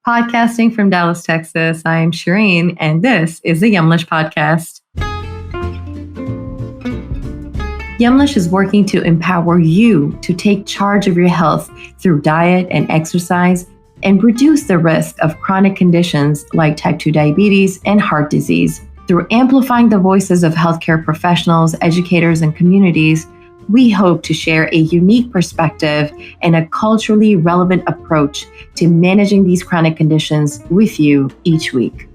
Podcasting from Dallas, Texas. I am Shireen, and this is the Yumlish podcast. Yumlish is working to empower you to take charge of your health through diet and exercise and reduce the risk of chronic conditions like type 2 diabetes and heart disease. Through amplifying the voices of healthcare professionals, educators, and communities, we hope to share a unique perspective and a culturally relevant approach to managing these chronic conditions with you each week.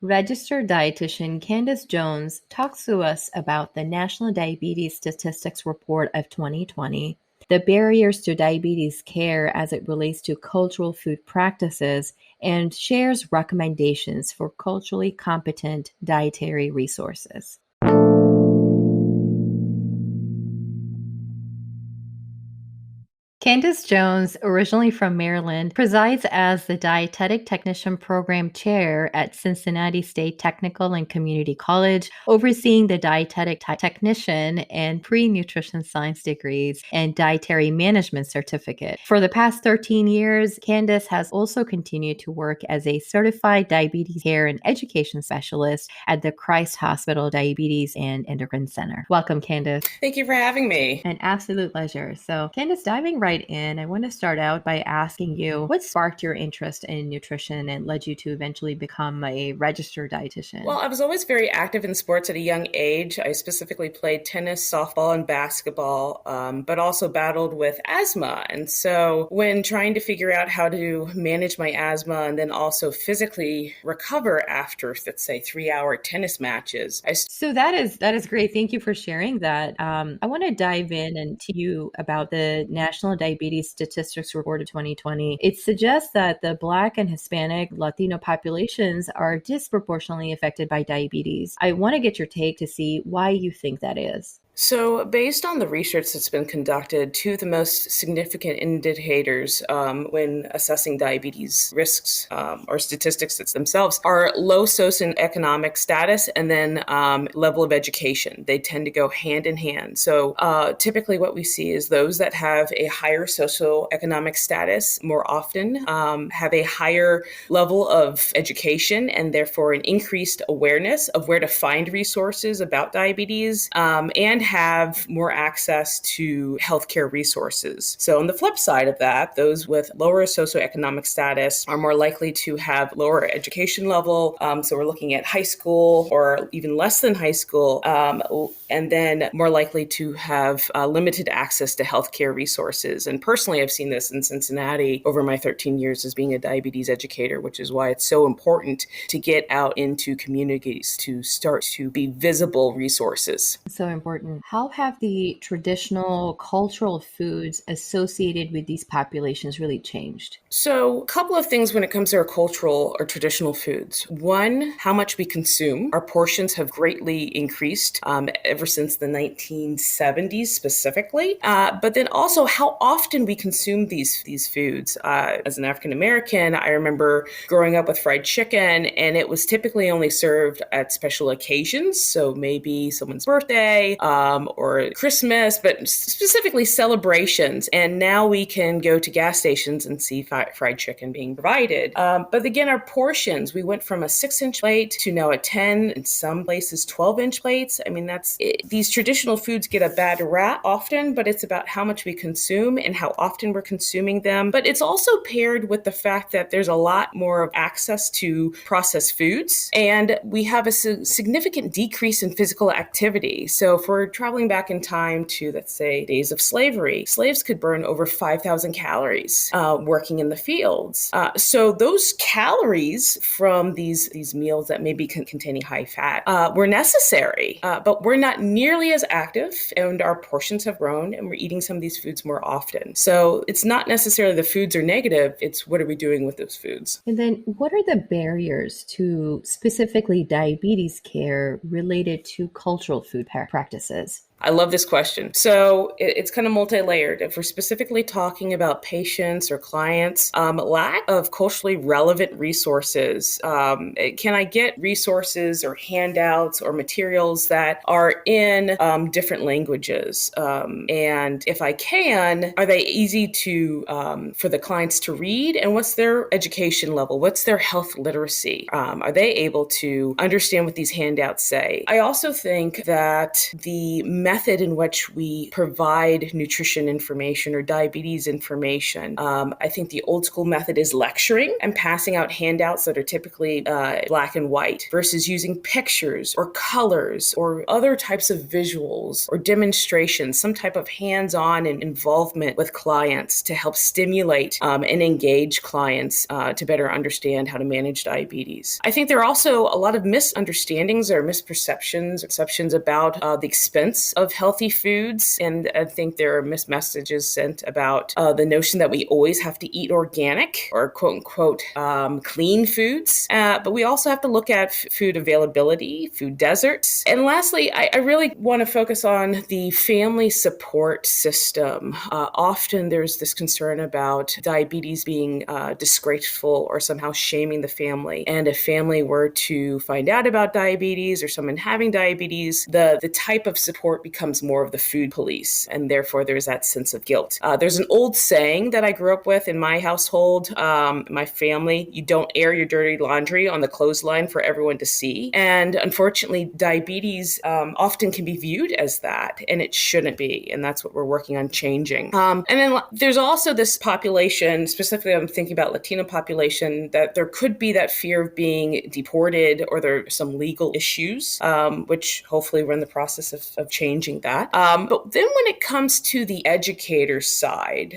Registered dietitian Candace Jones talks to us about the National Diabetes Statistics Report of 2020, the barriers to diabetes care as it relates to cultural food practices, and shares recommendations for culturally competent dietary resources. Candace Jones, originally from Maryland, presides as the Dietetic Technician Program Chair at Cincinnati State Technical and Community College, overseeing the Dietetic Technician and Pre-Nutrition Science degrees and Dietary Management Certificate. For the past 13 years, Candace has also continued to work as a Certified Diabetes Care and Education Specialist at the Christ Hospital Diabetes and Endocrine Center. Welcome, Candace. Thank you for having me. An absolute pleasure. So, Candace, diving right in, I want to start out by asking you what sparked your interest in nutrition and led you to eventually become a registered dietitian? Well, I was always very active in sports at a young age. I specifically played tennis, softball, and basketball, but also battled with asthma. And so when trying to figure out how to manage my asthma and then also physically recover after, let's say, 3-hour tennis matches. So that is great. Thank you for sharing that. I want to dive in and to you about the National Diabetes Statistics Report of 2020. It suggests that the Black and Hispanic Latino populations are disproportionately affected by diabetes. I want to get your take to see why you think that is. So based on the research that's been conducted, two of the most significant indicators when assessing diabetes risks or statistics themselves are low socioeconomic status and then level of education. They tend to go hand in hand. So typically what we see is those that have a higher socioeconomic status more often have a higher level of education and therefore an increased awareness of where to find resources about diabetes and have more access to healthcare resources. So on the flip side of that, those with lower socioeconomic status are more likely to have lower education level. So we're looking at high school or even less than high school, and then more likely to have limited access to healthcare resources. And personally, I've seen this in Cincinnati over my 13 years as being a diabetes educator, which is why it's so important to get out into communities to start to be visible resources. So important. How have the traditional cultural foods associated with these populations really changed? So a couple of things when it comes to our cultural or traditional foods. One, how much we consume. Our portions have greatly increased ever since the 1970s specifically. But then also how often we consume these foods. As an African American, I remember growing up with fried chicken, and it was typically only served at special occasions. So maybe someone's birthday, or Christmas, but specifically celebrations. And now we can go to gas stations and see fried chicken being provided. But again, our portions, we went from a 6-inch plate to now a 10, in some places 12-inch plates. I mean, these traditional foods get a bad rap often, but it's about how much we consume and how often we're consuming them. But it's also paired with the fact that there's a lot more access to processed foods, and we have a significant decrease in physical activity. So if we're traveling back in time to, let's say, days of slavery, slaves could burn over 5,000 calories working in the fields. So those calories from these meals that may be containing high fat were necessary, but we're not nearly as active, and our portions have grown, and we're eating some of these foods more often. So it's not necessarily the foods are negative, it's what are we doing with those foods. And then what are the barriers to specifically diabetes care related to cultural food practices? I love this question. So it's kind of multi-layered. If we're specifically talking about patients or clients, lack of culturally relevant resources. Can I get resources or handouts or materials that are in different languages? And if I can, are they easy to for the clients to read? And what's their education level? What's their health literacy? Are they able to understand what these handouts say? I also think that the method in which we provide nutrition information or diabetes information, I think the old school method is lecturing and passing out handouts that are typically black and white versus using pictures or colors or other types of visuals or demonstrations, some type of hands-on and involvement with clients to help stimulate and engage clients to better understand how to manage diabetes. I think there are also a lot of misunderstandings or misperceptions, exceptions about the expense of healthy foods. And I think there are missed messages sent about the notion that we always have to eat organic or quote unquote clean foods. But we also have to look at food availability, food deserts. And lastly, I really want to focus on the family support system. Often there's this concern about diabetes being disgraceful or somehow shaming the family. And if family were to find out about diabetes or someone having diabetes, the type of support becomes more of the food police. And therefore, there's that sense of guilt. There's an old saying that I grew up with in my household, my family: you don't air your dirty laundry on the clothesline for everyone to see. And unfortunately, diabetes often can be viewed as that, and it shouldn't be. And that's what we're working on changing. And then there's also this population, specifically I'm thinking about Latino population, that there could be that fear of being deported or there's some legal issues, which hopefully we're in the process of changing that. But then when it comes to the educator side,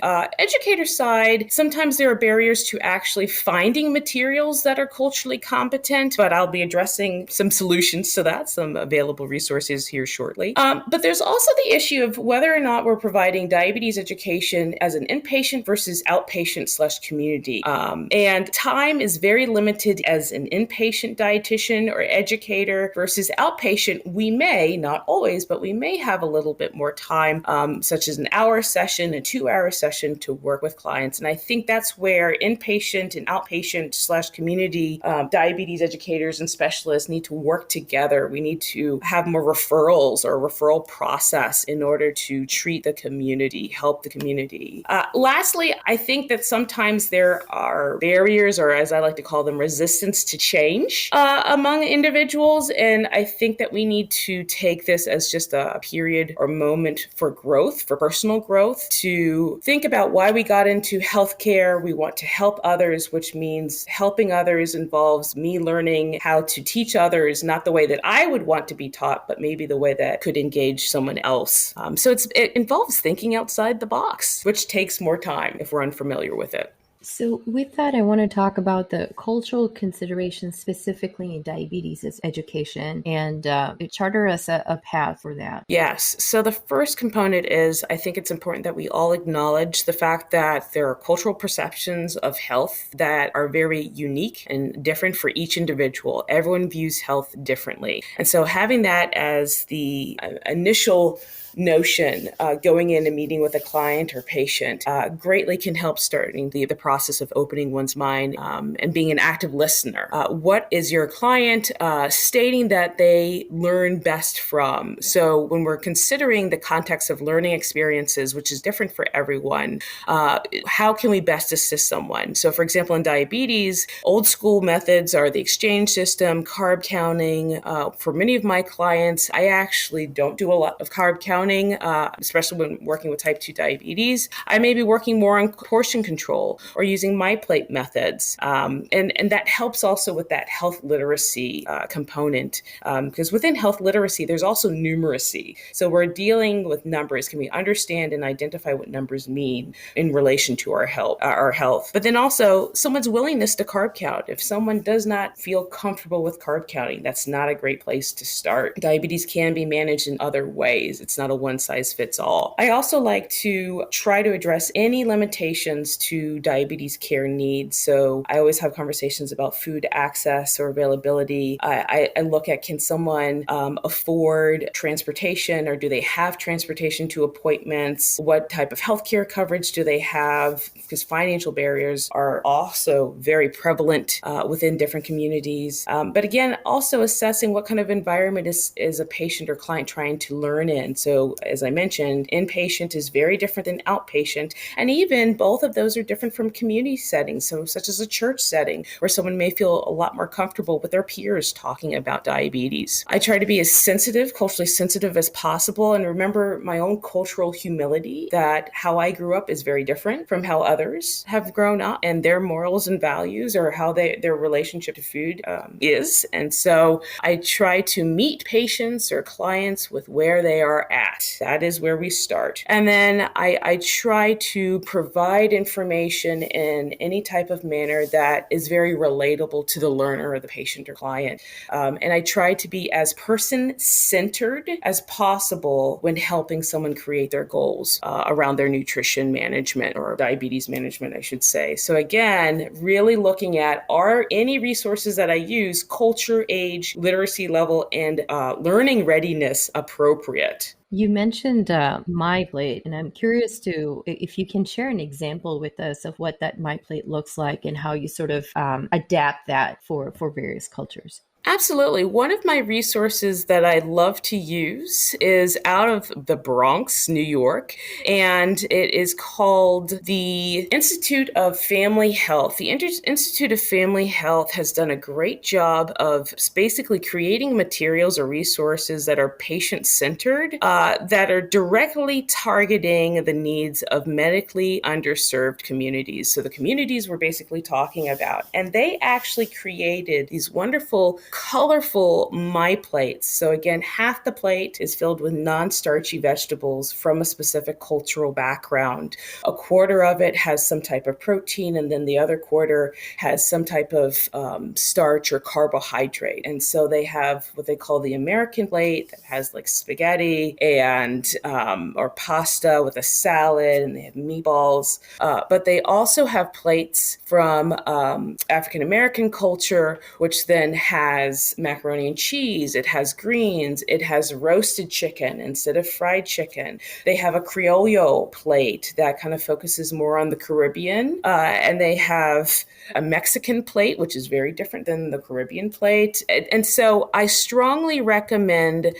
sometimes there are barriers to actually finding materials that are culturally competent, but I'll be addressing some solutions to that, some available resources here shortly. But there's also the issue of whether or not we're providing diabetes education as an inpatient versus outpatient/community. And time is very limited as an inpatient dietitian or educator versus outpatient. We may, not always, but we may have a little bit more time, such as an hour session, a 2-hour session to work with clients. And I think that's where inpatient and outpatient/community diabetes educators and specialists need to work together. We need to have more referrals or a referral process in order to treat the community, help the community. Lastly, I think that sometimes there are barriers, or as I like to call them, resistance to change among individuals. And I think that we need to take this as just a period or moment for growth, for personal growth, to think about why we got into healthcare. We want to help others, which means helping others involves me learning how to teach others, not the way that I would want to be taught, but maybe the way that could engage someone else. So it involves thinking outside the box, which takes more time if we're unfamiliar with it. So with that, I want to talk about the cultural considerations specifically in diabetes as education and charter us a path for that. Yes. So the first component is, I think it's important that we all acknowledge the fact that there are cultural perceptions of health that are very unique and different for each individual. Everyone views health differently. And so having that as the initial notion going in and meeting with a client or patient greatly can help starting the process of opening one's mind and being an active listener. What is your client stating that they learn best from? So when we're considering the context of learning experiences, which is different for everyone, how can we best assist someone? So for example, in diabetes, old school methods are the exchange system, carb counting. For many of my clients, I actually don't do a lot of carb counting, especially when working with type 2 diabetes. I may be working more on portion control or using MyPlate methods. And that helps also with that health literacy component. Because within health literacy, there's also numeracy. So we're dealing with numbers. Can we understand and identify what numbers mean in relation to our health? But then also someone's willingness to carb count. If someone does not feel comfortable with carb counting, that's not a great place to start. Diabetes can be managed in other ways. It's not a one size fits all. I also like to try to address any limitations to diabetes care needs. So I always have conversations about food access or availability. I look at, can someone afford transportation, or do they have transportation to appointments? What type of healthcare coverage do they have? Because financial barriers are also very prevalent within different communities. But again, also assessing what kind of environment is a patient or client trying to learn in. So as I mentioned, inpatient is very different than outpatient. And even both of those are different from community settings, so such as a church setting, where someone may feel a lot more comfortable with their peers talking about diabetes. I try to be as sensitive, culturally sensitive as possible, and remember my own cultural humility, that how I grew up is very different from how others have grown up, and their morals and values, or how their relationship to food is. And so I try to meet patients or clients with where they are at. That is where we start. And then I try to provide information in any type of manner that is very relatable to the learner or the patient or client. And I try to be as person-centered as possible when helping someone create their goals around their nutrition management, or diabetes management, I should say. So again, really looking at, are any resources that I use culture, age, literacy level, and learning readiness appropriate? You mentioned MyPlate, and I'm curious if you can share an example with us of what that MyPlate looks like and how you sort of adapt that for various cultures. Absolutely. One of my resources that I love to use is out of the Bronx, New York, and it is called the Institute of Family Health. The Institute of Family Health has done a great job of basically creating materials or resources that are patient-centered, that are directly targeting the needs of medically underserved communities. So the communities we're basically talking about, and they actually created these wonderful colorful MyPlates. So again, half the plate is filled with non-starchy vegetables from a specific cultural background. A quarter of it has some type of protein, and then the other quarter has some type of starch or carbohydrate. And so they have what they call the American plate, that has like spaghetti and or pasta with a salad, and they have meatballs. But they also have plates from African American culture, which then has macaroni and cheese, it has greens, it has roasted chicken instead of fried chicken. They have a Criollo plate that kind of focuses more on the Caribbean, and they have a Mexican plate, which is very different than the Caribbean plate. And so I strongly recommend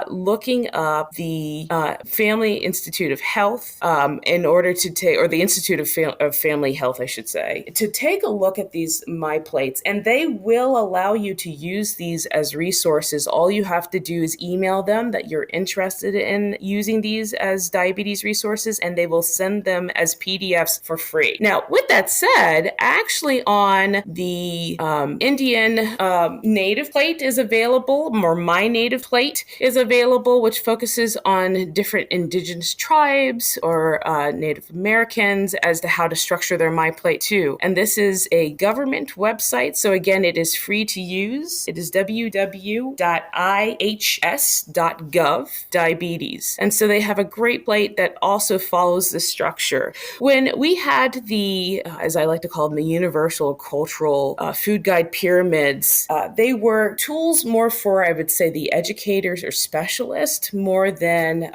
looking up the Family Institute of Health in order to take, or the Institute of Family Health, I should say, to take a look at these MyPlates, and they will allow you to use these as resources. All you have to do is email them that you're interested in using these as diabetes resources, and they will send them as PDFs for free. Now, with that said, actually on the Indian native plate is available, or My Native Plate is available, which focuses on different indigenous tribes or Native Americans as to how to structure their MyPlate too. And this is a government website. So again, it is free to use. It is www.ihs.gov diabetes. And so they have a great plate that also follows the structure. When we had the, as I like to call them, the universal cultural food guide pyramids, they were tools more for, I would say, the educators or specialists more than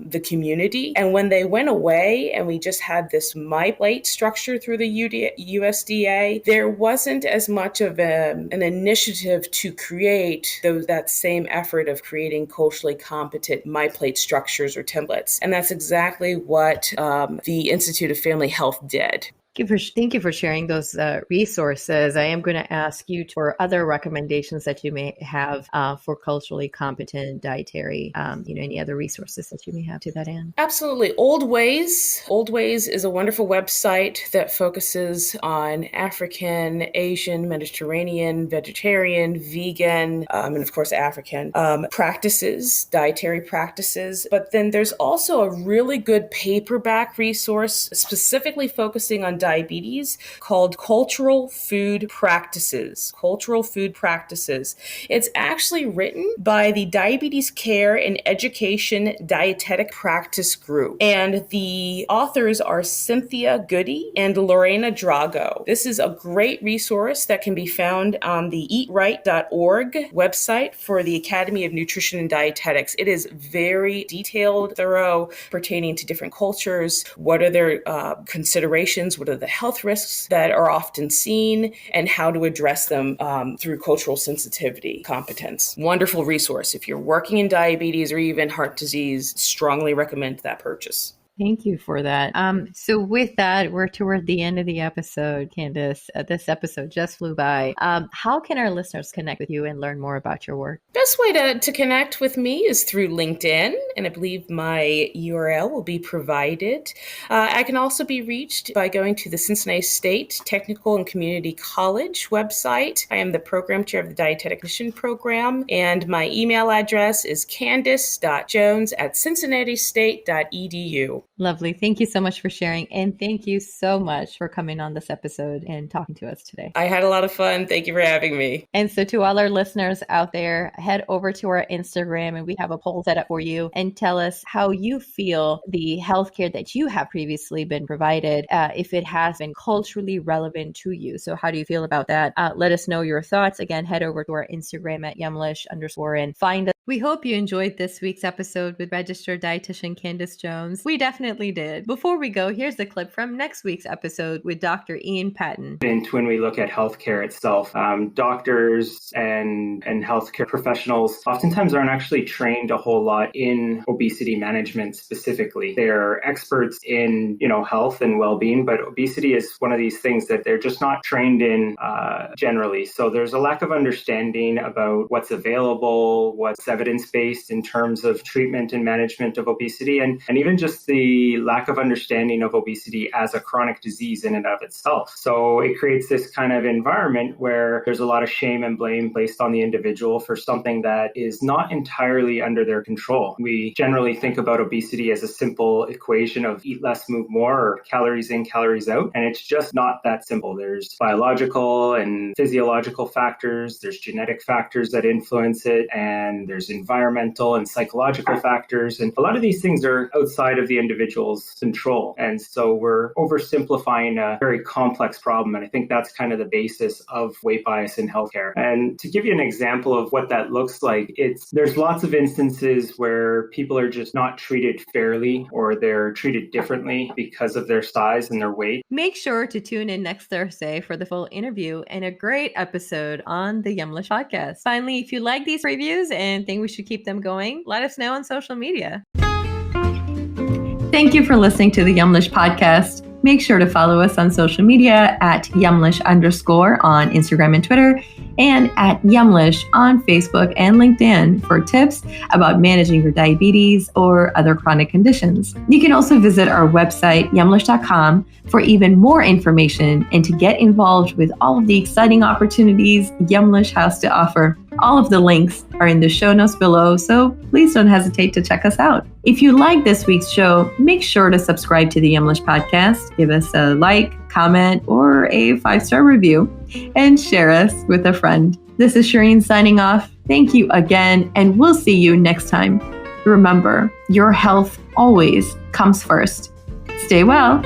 the community. And when they went away and we just had this MyPlate structure through the USDA, there wasn't as much of an initiative to create that same effort of creating culturally competent MyPlate structures or templates. And that's exactly what the Institute of Family Health did. Thank you for sharing those resources. I am going to ask you for other recommendations that you may have for culturally competent dietary, any other resources that you may have to that end. Absolutely. Old Ways. Old Ways is a wonderful website that focuses on African, Asian, Mediterranean, vegetarian, vegan, and of course African practices, dietary practices. But then there's also a really good paperback resource specifically focusing on diabetes called Cultural Food Practices. Cultural Food Practices. It's actually written by the Diabetes Care and Education Dietetic Practice Group. And the authors are Cynthia Goody and Lorena Drago. This is a great resource that can be found on the eatright.org website for the Academy of Nutrition and Dietetics. It is very detailed, thorough, pertaining to different cultures. What are their considerations? What are the health risks that are often seen, and how to address them through cultural sensitivity competence? Wonderful resource. If you're working in diabetes or even heart disease, strongly recommend that purchase. Thank you for that. So with that, we're toward the end of the episode, Candace. This episode just flew by. How can our listeners connect with you and learn more about your work? Best way to connect with me is through LinkedIn, and I believe my URL will be provided. I can also be reached by going to the Cincinnati State Technical and Community College website. I am the program chair of the Dietetic Technician program, and my email address is candice.jones@cincinnatistate.edu. Lovely. Thank you so much for sharing. And thank you so much for coming on this episode and talking to us today. I had a lot of fun. Thank you for having me. And so to all our listeners out there, head over to our Instagram and we have a poll set up for you, and tell us how you feel the healthcare that you have previously been provided, if it has been culturally relevant to you. So how do you feel about that? Let us know your thoughts. Again, head over to our Instagram at Yumlish_ and find us. We hope you enjoyed this week's episode with registered dietitian Candace Jones. We definitely did. Before we go, here's a clip from next week's episode with Dr. Ian Patton. And when we look at healthcare itself, doctors and healthcare professionals oftentimes aren't actually trained a whole lot in obesity management specifically. They're experts in, health and well-being, but obesity is one of these things that they're just not trained in generally. So there's a lack of understanding about what's available, what's evidence-based in terms of treatment and management of obesity, and even just the lack of understanding of obesity as a chronic disease in and of itself. So it creates this kind of environment where there's a lot of shame and blame placed on the individual for something that is not entirely under their control. We generally think about obesity as a simple equation of eat less, move more, or calories in, calories out, and it's just not that simple. There's biological and physiological factors, there's genetic factors that influence it, and there's environmental and psychological factors. And a lot of these things are outside of the individual's control. And so we're oversimplifying a very complex problem. And I think that's kind of the basis of weight bias in healthcare. And to give you an example of what that looks like, there's lots of instances where people are just not treated fairly, or they're treated differently because of their size and their weight. Make sure to tune in next Thursday for the full interview and a great episode on the Yumlish podcast. Finally, if you like these reviews and think we should keep them going, let us know on social media. Thank you for listening to the Yumlish podcast. Make sure to follow us on social media at Yumlish_ on Instagram and Twitter, and at Yumlish on Facebook and LinkedIn for tips about managing your diabetes or other chronic conditions. You can also visit our website, yumlish.com, for even more information and to get involved with all of the exciting opportunities Yumlish has to offer. All of the links are in the show notes below, so please don't hesitate to check us out. If you like this week's show, make sure to subscribe to the Yumlish podcast, give us a like, comment, or a 5-star review, and share us with a friend. This is Shireen signing off. Thank you again, and we'll see you next time. Remember, your health always comes first. Stay well.